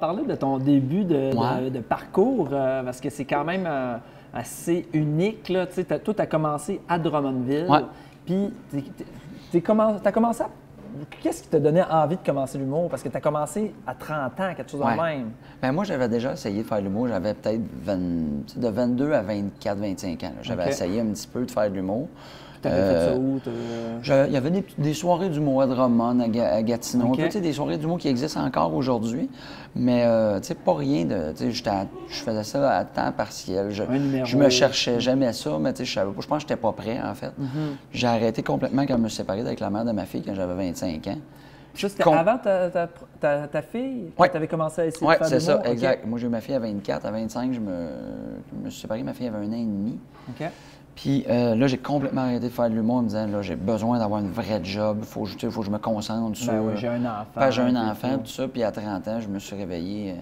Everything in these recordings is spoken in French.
parler de ton début Ouais. de parcours, parce que c'est quand même assez unique. Là. Tu sais, toi, tu as commencé à Drummondville. Ouais. Puis, tu as commencé à... Qu'est-ce qui t'a donné envie de commencer l'humour? Parce que tu as commencé à 30 ans, quelque chose de Ouais. même. Ben moi, j'avais déjà essayé de faire de l'humour. J'avais peut-être de 22 à 24, 25 ans. J'avais OK. essayé un petit peu de faire de l'humour. Tu avais fait ça où? Il y avait des soirées d'humour à Drummond, à Gatineau, OK. un peu, tu sais, des soirées d'humour qui existent encore aujourd'hui, mais tu sais, pas rien de... Tu sais, je faisais ça à temps partiel. Un numéro. Je me cherchais jamais ça, mais tu sais, je savais pas. Je pense que j'étais pas prêt, en fait. Mm-hmm. J'ai arrêté complètement quand je me suis séparé avec la mère de ma fille quand j'avais 25 ans. Ça, c'était avant ta fille? Ouais. Tu avais commencé à essayer Oui, de faire c'est de ça, l'humour? OK. exact. Moi, j'ai eu ma fille à 24. À 25, je me suis séparé. Ma fille avait 1 an et demi. OK. Puis là, j'ai complètement arrêté de faire de l'humour en me disant, là, j'ai besoin d'avoir une vraie job. Il faut que je me concentre sur... Ben oui, j'ai un enfant. Parce que j'ai un enfant, tout ça. Puis à 30 ans, je me suis réveillé,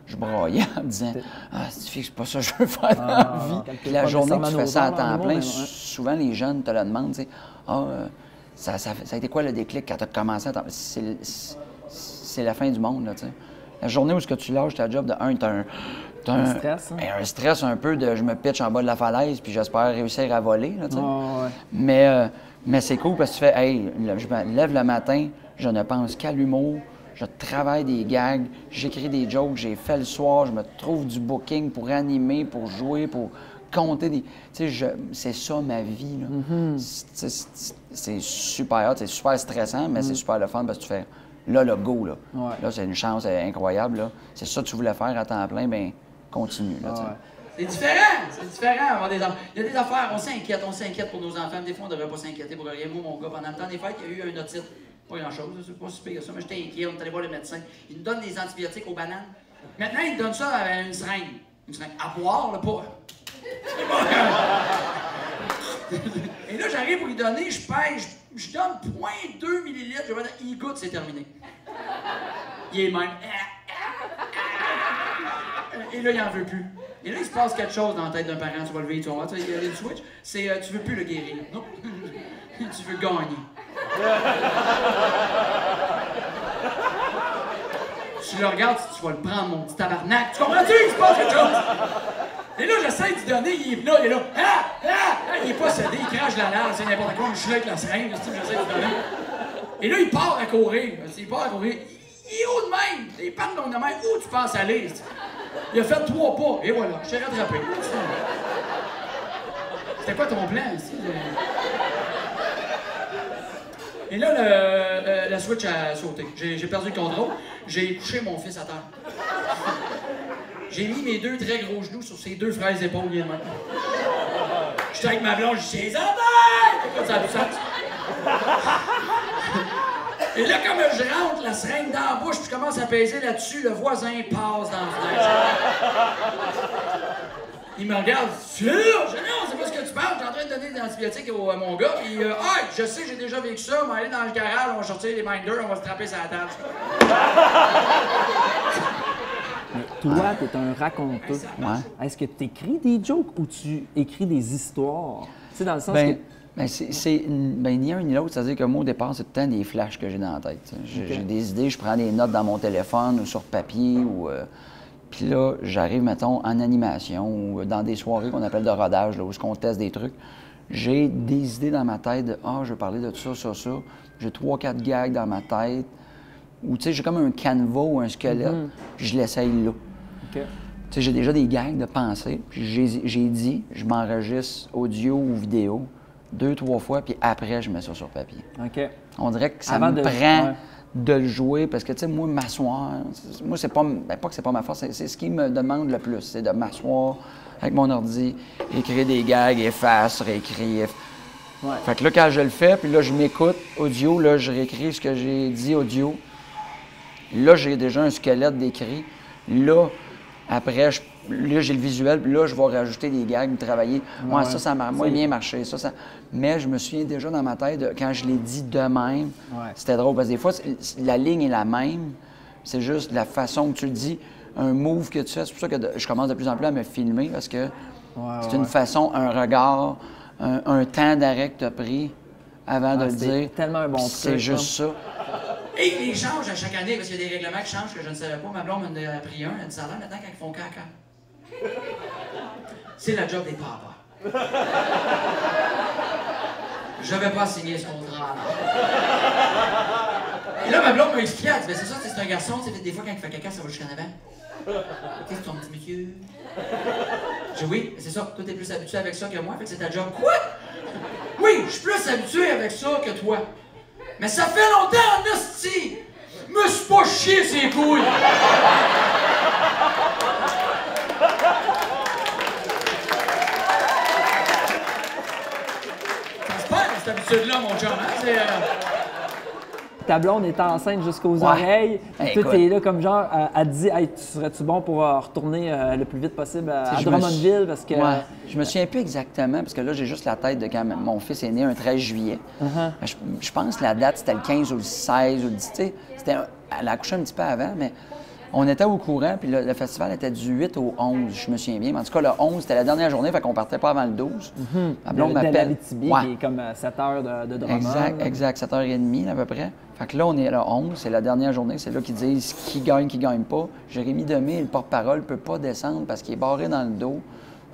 je broyais en me disant, ah, c'est pas ça que je veux faire dans la vie. Puis la journée que tu fais ça à temps plein, souvent les jeunes te le demandent, tu sais, ah, ça a été quoi le déclic quand tu as commencé à temps c'est la fin du monde, là, tu sais. La journée où tu lâches ta job, de un, Un stress, hein? un stress un peu de je me pitch en bas de la falaise puis j'espère réussir à voler, là, tu sais. Ouais. Mais c'est cool parce que tu fais, hey, je me lève le matin, je ne pense qu'à l'humour, je travaille des gags, j'écris des jokes, j'ai fait le soir, je me trouve du booking pour animer, pour jouer, pour compter des... Tu sais, c'est ça ma vie, là. C'est super hot, c'est super stressant, mais c'est super le fun parce que tu fais, là, le go, là. Ouais. Là, c'est une chance incroyable, là. C'est ça que tu voulais faire à temps plein, bien, continue, là, tu sais. C'est différent avoir des enfants. Il y a des affaires, on s'inquiète pour nos enfants. Des fois, on ne devrait pas s'inquiéter pour rien. Moi, mon gars, pendant le temps des fêtes, il y a eu un otite. Pas grand-chose, c'est pas si pire que ça, mais j'étais inquiet, on est allé voir le médecin. Il nous donne des antibiotiques aux bananes. Maintenant, il donne ça à une seringue. Une seringue à boire, là, pas... Et là, j'arrive pour lui donner, je pèse, je donne 0,2 millilitres, je vais dire, il goûte, c'est terminé. Il est même... Et là, il n'en veut plus. Et là, il se passe quelque chose dans la tête d'un parent, tu vas lever, tu vas voir, il y a une switch, c'est tu veux plus le guérir. Non, tu veux gagner. Tu le regardes, tu vas le prendre, mon petit tabarnak. Tu comprends-tu? Il se passe quelque chose. Et là, j'essaie de lui donner, il est là, il est pas cédé, il crache la larme, c'est n'importe quoi, je suis là avec la seringue, j'essaie de lui donner. Et là, il part à courir. Il part à courir. Il est haut de même. Il part de même. Où tu penses aller? Il a fait 3 pas. Et voilà, je t'ai rattrapé. C'était quoi ton plan ici? Et là, la switch a sauté. J'ai perdu le contrôle. J'ai couché mon fils à terre. J'ai mis mes 2 très gros genoux sur ses 2 frères épaules. J'étais avec ma blonde, je dis, c'est écoute, ça a du sens. Et là, comme je rentre la seringue dans la bouche, puis je commence à peser là-dessus, le voisin passe dans la fenêtre. Il me regarde, sûr? Je dis, non, c'est pas ce que tu parles, je suis en train de donner des antibiotiques à mon gars, puis je sais, j'ai déjà vécu ça, on va aller dans le garage, on va sortir les minders, on va se trapper sur la table. Mais toi, t'es un raconteur. Ouais. Est-ce que tu écris des jokes ou tu écris des histoires? Tu sais, dans le sens Ben, que... ni un ni l'autre, c'est-à-dire que moi, au départ, c'est tout le temps des flashs que j'ai dans la tête. J'ai des idées, je prends des notes dans mon téléphone ou sur papier. Puis là, j'arrive, mettons, en animation ou dans des soirées qu'on appelle de rodage, là, où on teste des trucs. J'ai des idées dans ma tête de « Ah, je vais parler de ça, ça, ça ». J'ai 3-4 gags dans ma tête. Ou, tu sais, j'ai comme un canevas ou un squelette, puis je l'essaye là. OK. Tu sais, j'ai déjà des gags de pensée, puis j'ai dit, je m'enregistre audio ou vidéo 2-3 fois, puis après, je mets ça sur papier. OK. On dirait que ça Avant me de- prend ouais. de le jouer, parce que, tu sais, moi, m'asseoir, moi, c'est pas, pas que c'est pas ma force, c'est ce qui me demande le plus, c'est de m'asseoir avec mon ordi, écrire des gags, efface, réécrire. Ouais. Fait que là, quand je le fais, puis là, je m'écoute audio, là, je réécris ce que j'ai dit audio. Là, j'ai déjà un squelette d'écrit. Là, après, là, j'ai le visuel, puis là, je vais rajouter des gags, travailler. Moi, ça m'a moins bien marché. Ça... Mais je me souviens déjà dans ma tête, quand je l'ai dit de même, c'était drôle, parce que des fois, la ligne est la même, c'est juste la façon que tu le dis, un move que tu fais. C'est pour ça que je commence de plus en plus à me filmer, parce que c'est une façon, un regard, un temps d'arrêt que tu as pris avant de le dire. C'est tellement un bon truc. C'est juste ça. Et ils les changent à chaque année parce qu'il y a des règlements qui changent que je ne savais pas. Ma blonde m'en a pris un. Elle dit ça a l'air maintenant quand ils font caca. C'est la job des papas. Je vais pas signer ce contrat. Et là, ma blonde m'a expliqué. Elle dit ben, c'est ça, c'est un garçon. Des fois, quand il fait caca, ça va jusqu'en avant. Qu'est-ce que ton petit monsieur? Je dis oui, c'est ça. Toi, t'es plus habitué avec ça que moi. Fait que c'est ta job. Quoi? Oui, je suis plus habitué avec ça que toi. Mais ça fait longtemps, en hostie! Me suis pas chié ses couilles! Ça se perd, cette habitude-là, mon chum, hein? Ta blonde est enceinte jusqu'aux oreilles. Hey, Tout écoute. est là comme genre, elle te dit hey, serais-tu bon pour retourner le plus vite possible à Je me Drummondville parce que. Ouais. Je me souviens plus exactement, parce que là, j'ai juste la tête de quand mon fils est né un 13 juillet. Je pense que la date, c'était le 15 ou le 16 ou le 10. Elle a accouché un petit peu avant, mais on était au courant, puis le festival était du 8 au 11, je me souviens bien. Mais en tout cas, le 11, c'était la dernière journée, fait qu'on partait pas avant le 12. Ma blonde de m'appelle. l'Abitibi, Ouais. qui est comme 7 heures de Drummond. Exact, 7h30 à peu près. Fait que là, on est le 11, c'est la dernière journée, c'est là qu'ils disent qui gagne pas. Jérémy Demé, le porte-parole, peut pas descendre parce qu'il est barré dans le dos.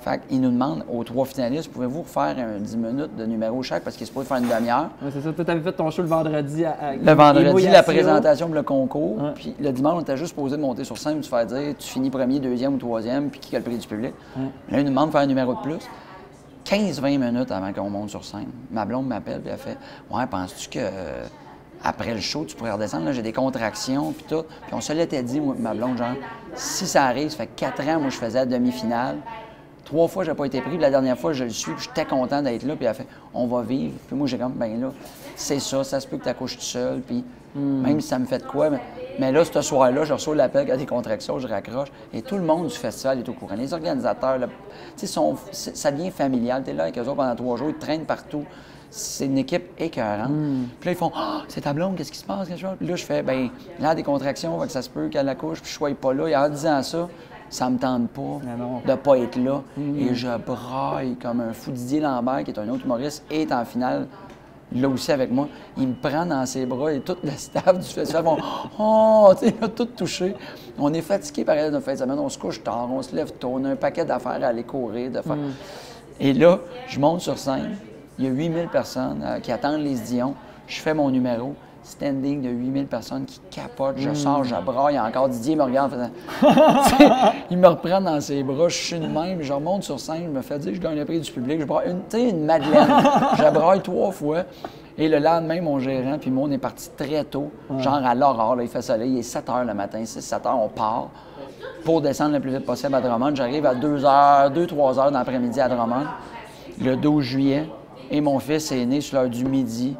Fait qu'il nous demande aux 3 finalistes, pouvez-vous refaire 10 minutes de numéro chaque parce qu'il se peut faire une demi-heure. Ouais, c'est ça. Toi, t'avais fait ton show le vendredi. Le vendredi, Imo la Yassio. présentation pour le concours. Ouais. Puis le dimanche, on était juste posé de monter sur scène, de se faire dire tu finis premier, deuxième ou troisième, puis qui a le prix du public. Là, il nous demande de faire un numéro de plus. 15-20 minutes avant qu'on monte sur scène. Ma blonde m'appelle et elle fait ouais, penses-tu que après le show, tu pourrais redescendre? Là, j'ai des contractions puis tout. Puis on se l'était dit, moi, ma blonde, genre, si ça arrive, ça fait 4 ans, moi, je faisais la demi-finale. 3 fois, j'ai pas été pris. Puis la dernière fois, je le suis, puis j'étais content d'être là. Puis elle fait on va vivre. Puis moi, j'ai comme ben là, c'est ça se peut que tu accouches tout seul. Puis même si ça me fait de quoi. Mais là, ce soir-là, je reçois l'appel qu'il y a des contractions, je raccroche. Et tout le monde du festival est au courant. Les organisateurs, tu sais, ça devient familial. Tu es là avec eux autres pendant 3 jours, ils te traînent partout. C'est une équipe écœurante. Puis là, ils font ah, c'est ta blonde, qu'est-ce qui se passe? Puis là, je fais ben là, des contractions, ça se peut qu'elle accouche, puis je sois pas là. Et en disant ça, ça me tente pas de pas être là. Et je braille comme un fou. Didier Lambert, qui est un autre humoriste, est en finale là aussi avec moi. Il me prend dans ses bras et tout le staff du festival font oh, tu sais, il a tout touché. On est fatigué par notre fin de semaine, on se couche tard, on se lève tôt, on a un paquet d'affaires à aller courir. Et là, je monte sur scène. Il y a 8000 personnes qui attendent les Dion. Je fais mon numéro. Standing de 8000 personnes qui capotent. Je sors, je braille encore. Didier me regarde en faisant... il me reprend dans ses bras. Je suis de même. Je remonte sur scène. Je me fais dire que je gagne le prix du public. Je braille une madeleine. Je braille 3 fois. Et le lendemain, mon gérant puis moi, on est parti très tôt. Genre à l'aurore. Là, il fait soleil. Il est 7 h le matin. 6-7 h, on part pour descendre le plus vite possible à Drummond. J'arrive à 2-3 h dans l'après-midi à Drummond. Le 12 juillet. Et mon fils est né sur l'heure du midi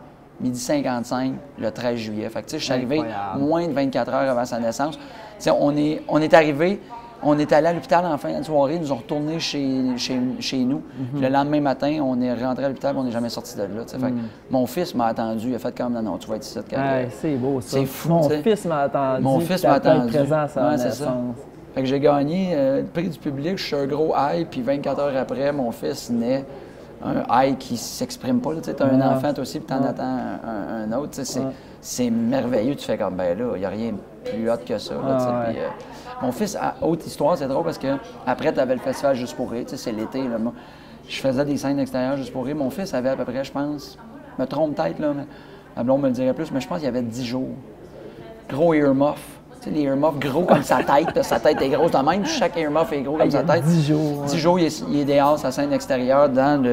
55, le 13 juillet. Fait que, tu sais, je suis arrivé moins de 24 heures avant sa naissance. Tu sais, on est arrivé, on est allé à l'hôpital en fin de soirée, ils nous ont retournés chez nous. Puis le lendemain matin, on est rentré à l'hôpital et on n'est jamais sorti de là. Tu sais. Fait que mon fils m'a attendu, il a fait comme non, tu vas être ici. C'est beau, ça. C'est fou, Mon tu sais. fils m'a attendu. Mon fils m'a attendu. Présent à sa c'est ça. naissance. Fait que j'ai gagné le prix du public, je suis un gros high, puis 24 heures après, mon fils naît. Un high qui s'exprime pas. Tu as un enfant, toi aussi, puis t'en attends un autre. C'est merveilleux. Tu fais comme, ben là, il n'y a rien de plus hot que ça. Là, puis, mon fils, autre histoire, c'est drôle parce que après, tu avais le festival Juste pour rire. C'est l'été. Là, moi, je faisais des scènes extérieures Juste pour rire. Mon fils avait à peu près, je pense, je me trompe peut-être, là, mais ma blonde me le dirait plus, mais je pense qu'il y avait 10 jours. Gros earmuff. Tu sais, les earmuffs gros comme sa tête est grosse de même, chaque earmuff est gros comme sa tête. 10 jours. 10 jours, il est dehors, sa scène extérieure, dans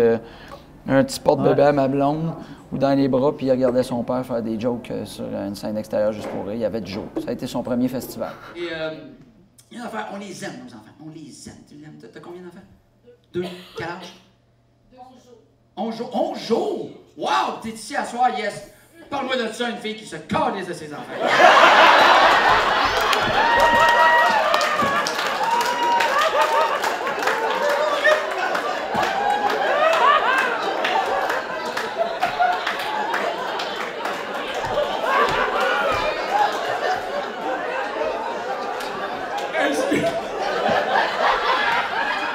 un petit porte-bébé à ma blonde, ou dans les bras, puis il regardait son père faire des jokes sur une scène extérieure Juste pour rire. Il y avait du jour. Ça a été son premier festival. Et il y a une affaire, on les aime, nos enfants. On les aime. Tu les aimes? T'as combien d'enfants? 2. Quel âge? 11 jours. 11 jours? Wow! T'es ici à soir, yes. Parle-moi de ça, une fille qui se calisse de ses enfants.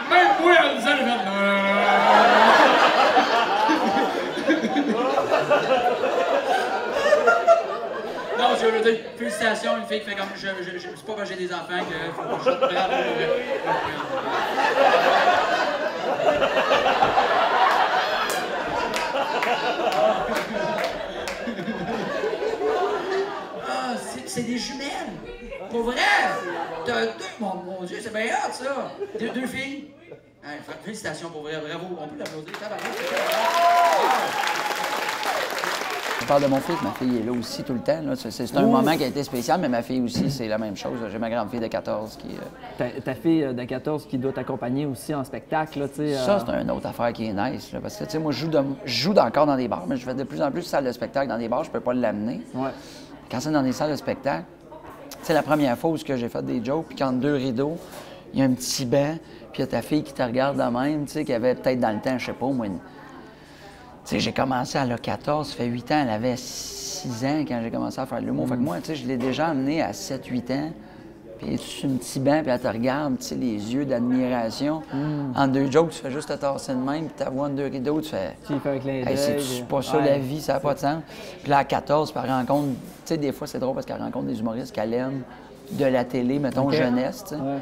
Même moi, elle disait le Non, je veux dire, félicitations, une fille qui fait comme. C'est pas parce que j'ai des enfants que faut que je te bravo. Ah, c'est des jumelles. Pour vrai. T'as deux. Mon Dieu, c'est bien hot, ça. Deux filles. Hey, félicitations pour vrai, bravo. On peut l'applaudir. Je parle de mon fils, ma fille est là aussi tout le temps. C'est un moment qui a été spécial, mais ma fille aussi, c'est la même chose. J'ai ma grande fille de 14 qui... Ta fille de 14 qui doit t'accompagner aussi en spectacle, là, tu sais. Ça, c'est une autre affaire qui est nice, là, parce que, tu sais, moi, je joue encore dans des bars, mais je fais de plus en plus de salles de spectacle dans des bars, je peux pas l'amener. Ouais. Quand c'est dans des salles de spectacle, c'est la première fois où j'ai fait des jokes, puis quand deux rideaux, il y a un petit banc, puis il y a ta fille qui te regarde de même, tu sais, qui avait peut-être dans le temps, je sais pas, moi, tu sais, j'ai commencé, elle a 14, ça fait 8 ans, elle avait 6 ans quand j'ai commencé à faire de l'humour. Fait que moi, tu sais, je l'ai déjà amenée à 7-8 ans. Puis elle est sur un petit banc, puis elle te regarde, tu sais, les yeux d'admiration. En deux jokes, tu fais juste te tasser de même, puis tu vois en deux rideaux, tu fais... Tu fais un clin Hey, d'œil. c'est pas ça la vie, ça n'a pas de sens. Puis là, à 14, puis elle rencontre... Tu sais, des fois, c'est drôle parce qu'elle rencontre des humoristes qu'elle aime de la télé, mettons, jeunesse, tu sais. Ouais.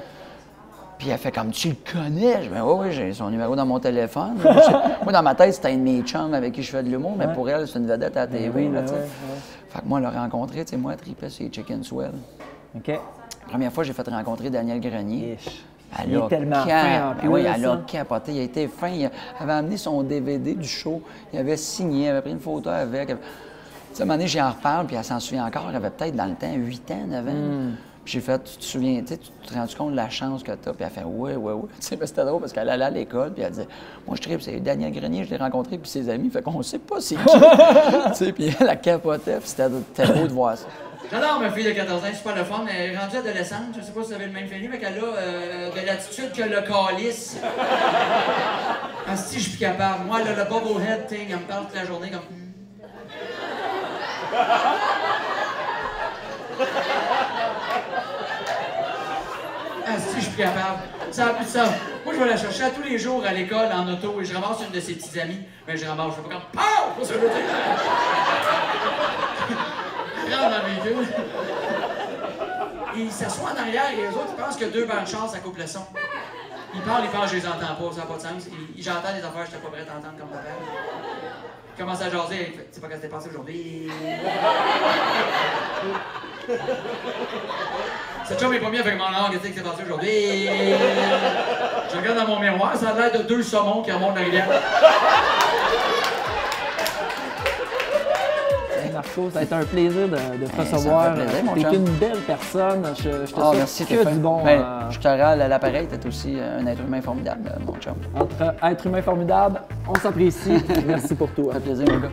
Puis elle fait comme, tu le connais? Je dis, oui, j'ai son numéro dans mon téléphone. Moi, dans ma tête, c'était un de mes chums avec qui je fais de l'humour, mais pour elle, c'est une vedette à la TV. Là, tu sais. Fait que moi, elle l'a rencontré, tu sais, moi, elle tripait sur les Chicken Swell. OK. La première fois, j'ai fait rencontrer Daniel Grenier. Il est tellement fin en plus. Oui, elle a capoté. Il a été fin. Il avait amené son DVD du show. Il avait signé, il avait pris une photo avec. Tu sais, à un moment donné, j'y en reparle, puis elle s'en souvient encore. Elle avait peut-être dans le temps 8 ans, 9 ans. Puis j'ai fait, tu te souviens, tu te rends compte de la chance que tu as? Puis elle fait, oui. Tu sais, c'était drôle parce qu'elle allait à l'école, puis elle disait, moi, je tripe, c'est Daniel Grenier, je l'ai rencontré, puis ses amis. Fait qu'on sait pas c'est qui. Tu sais, puis elle a capoté, puis c'était beau de voir ça. J'adore ma fille de 14 ans, super le fun. Elle est rendue adolescente, je sais pas si vous avez le même feeling, mais qu'elle a de l'attitude que le calice. Si je suis plus capable. Moi, elle a le bobblehead thing, elle me parle toute la journée comme. Si je suis plus capable. Ça a plus de ça. Moi, je vais la chercher à tous les jours à l'école, en auto, et je ramasse une de ses petites amies. Mais je ramasse, je fais pas comme. Pow! Pas ça, je veux dire. Rentre dans le véhicule. Ils s'assoient en arrière et les autres, ils pensent que deux bancs de chance, ça coupe le son. Ils parlent, je les entends pas, ça n'a pas de sens. J'entends des affaires, je n'étais pas prêt à entendre comme papa. Ils commencent à jaser, tu sais pas qu'est-ce qui s'est passé aujourd'hui. Cette chum est pas mis avec mon langue, qu'est-ce qui s'est passé aujourd'hui. Je regarde dans mon miroir, ça a l'air de deux saumons qui remontent la rivière. Marco, ça a été un plaisir de te recevoir. Tu es une belle personne. Je te souhaite que du bon. Je te rends l'appareil, tu es aussi un être humain formidable, mon chum. Entre être humain formidable, on s'apprécie. Merci pour tout. Ça fait plaisir, mon gars.